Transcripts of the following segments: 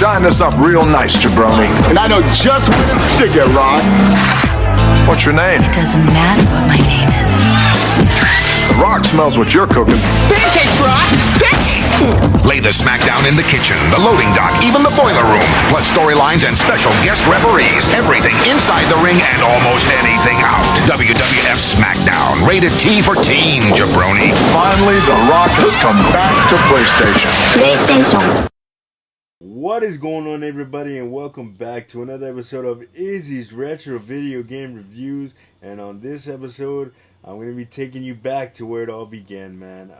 Shine this up real nice, jabroni. And I know just where to stick it, Ron. What's your name? It doesn't matter what my name is. The Rock smells what you're cooking. Pancakes, Ron! Pancakes! Lay the Smackdown in the kitchen, the loading dock, even the boiler room. Plus storylines and special guest referees. Everything inside the ring and almost anything out. WWF Smackdown. Rated T for teen, jabroni. Finally, The Rock has come back to PlayStation. PlayStation. What is going on, everybody, and welcome back to another episode of Izzy's Retro Video Game Reviews. And on this episode, I'm going to be taking you back to where it all began, man.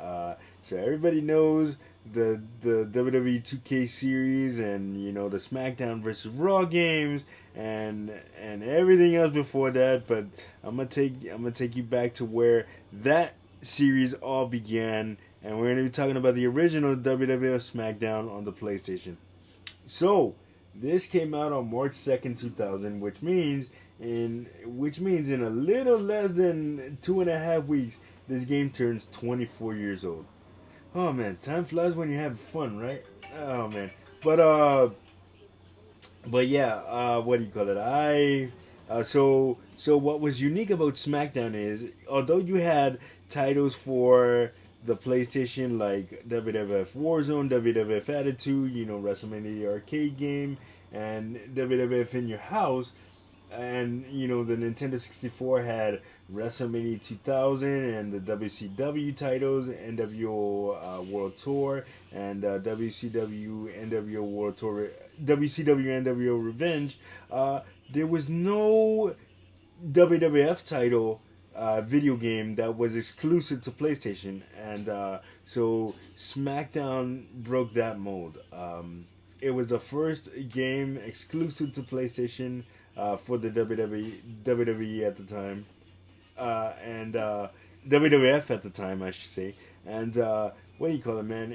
So everybody knows the WWE 2K series and, you know, the SmackDown versus Raw games and everything else before that. But I'm gonna take you back to where that series all began, and we're going to be talking about the original WWF SmackDown on the PlayStation. So this came out on March 2nd, 2000, which means in a little less than 2.5 weeks, this game turns 24 years old. Oh man, time flies when you're having fun, right? Oh man, but yeah, what do you call it? So what was unique about SmackDown is, although you had titles for the PlayStation like WWF Warzone, WWF Attitude, you know, WrestleMania the arcade game, and WWF in your house. And, you know, the Nintendo 64 had WrestleMania 2000 and the WCW titles, NWO World Tour, and WCW NWO World Tour, WCW NWO Revenge. There was no WWF title video game that was exclusive to PlayStation, and so SmackDown broke that mold. It was the first game exclusive to PlayStation for the WWE at the time, and WWF at the time, I should say. And what do you call it, man?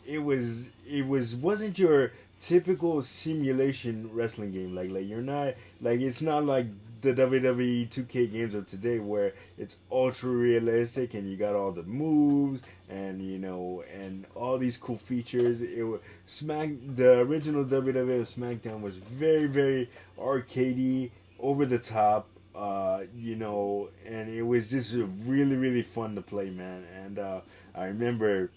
It wasn't your typical simulation wrestling game. Like you're not, like, it's not like the WWE 2K games of today where it's ultra realistic and you got all the moves and, you know, and all these cool features. The original WWF SmackDown was very, very arcadey, over the top, you know, and it was just really, really fun to play, man. And I remember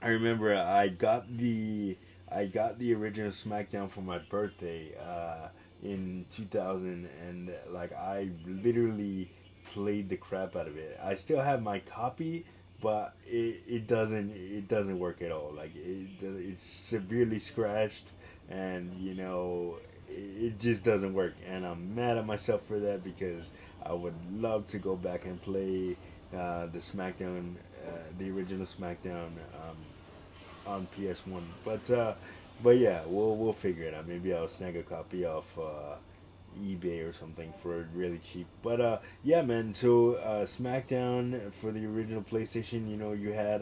I got the original SmackDown for my birthday in 2000, and like I literally played the crap out of it. I still have my copy, but it doesn't work at all. Like it's severely scratched, and, you know, it just doesn't work. And I'm mad at myself for that, because I would love to go back and play the SmackDown, the original SmackDown on PS1. But yeah, we'll figure it out. Maybe I'll snag a copy off eBay or something for really cheap. But yeah, man. So SmackDown for the original PlayStation, you know, you had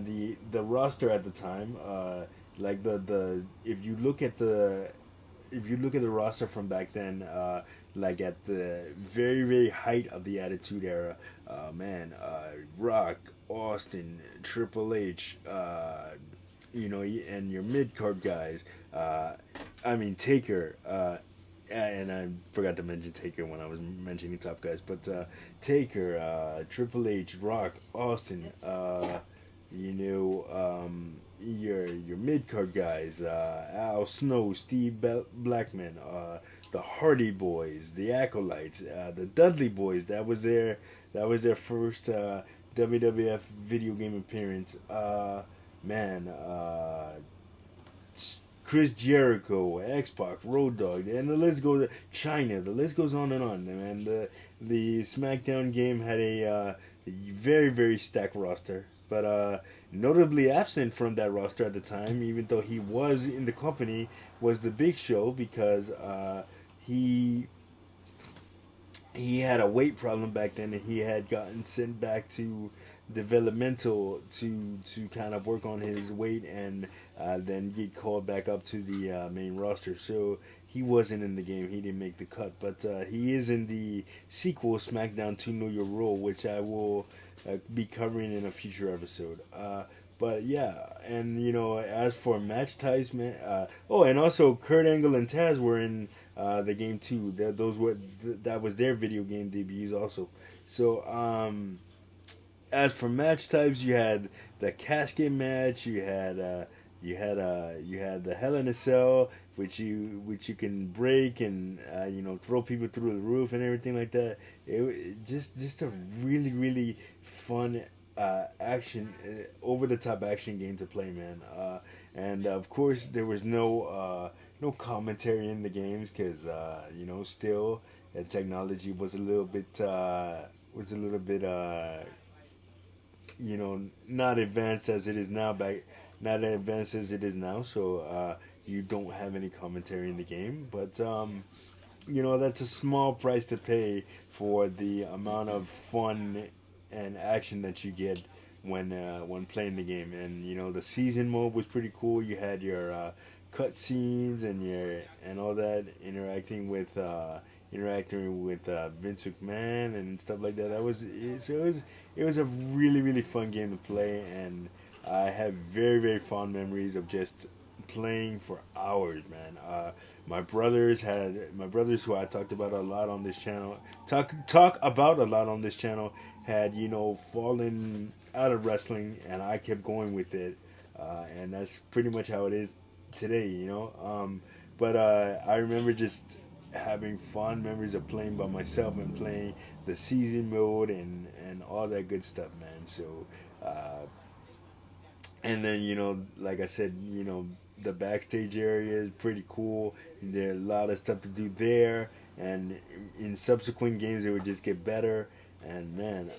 the roster at the time. Like the if you look at the roster from back then, like at the very, very height of the Attitude Era, Rock, Austin, Triple H, you know, and your mid-card guys, Taker, and I forgot to mention Taker when I was mentioning top guys, but Taker, Triple H, Rock, Austin, you know, your mid-card guys, Al Snow, Steve Blackman, the Hardy Boys, the Acolytes, the Dudley Boys. That was their first WWF video game appearance. Chris Jericho, X-Pac, Road Dogg, and the list goes. China. The list goes on and on. And the SmackDown game had a very, very stacked roster, but notably absent from that roster at the time, even though he was in the company, was the Big Show, because he had a weight problem back then, and he had gotten sent back to developmental to kind of work on his weight, and then get called back up to the main roster. So he wasn't in the game. He didn't make the cut, but he is in the sequel, SmackDown 2 Know Your Role, which I will be covering in a future episode. But yeah, and as for match types, man. Oh, and also Kurt Angle and Taz were in the game too. That was their video game debuts also. So as for match types, you had the casket match. You had the Hell in a Cell, which you can break and throw people through the roof and everything like that. Just a really fun action, over the top action game to play, man. And of course there was no commentary in the games because still the technology was a little bit not advanced as it is now, not advanced as it is now. So you don't have any commentary in the game, but that's a small price to pay for the amount of fun and action that you get when playing the game. And the season mode was pretty cool. You had your cut scenes and all that, interacting with Vince McMahon and stuff like that. It was a really fun game to play, and I have very fond memories of just playing for hours, man. My brothers who I talked about a lot on this channel, talk about a lot on this channel, had fallen out of wrestling, and I kept going with it, and that's pretty much how it is today, but I remember just having fond memories of playing by myself and playing the season mode and all that good stuff, man. So and then like I said, the backstage area is pretty cool. There's a lot of stuff to do there, and in subsequent games it would just get better. And man,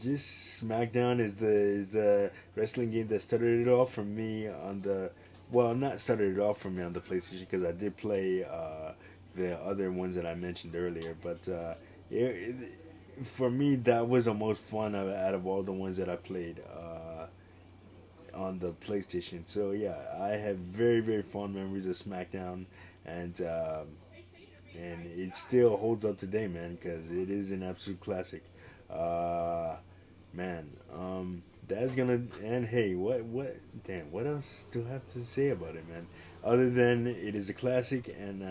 just SmackDown is the wrestling game that started it off for me on the not started it off for me on the PlayStation, because I did play the other ones that I mentioned earlier, but for me that was the most fun out of all the ones that I played on the PlayStation. So yeah, I have very fond memories of SmackDown, and it still holds up today, man, because it is an absolute classic. Man, that's gonna and hey, what else do I have to say about it, man? Other than it is a classic, and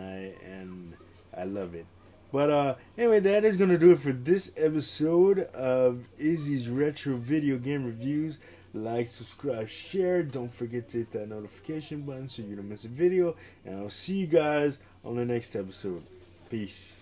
I love it. But anyway, that is gonna do it for this episode of Izzy's Retro Video Game Reviews. Like, subscribe, share. Don't forget to hit that notification button so you don't miss a video. And I'll see you guys on the next episode. Peace.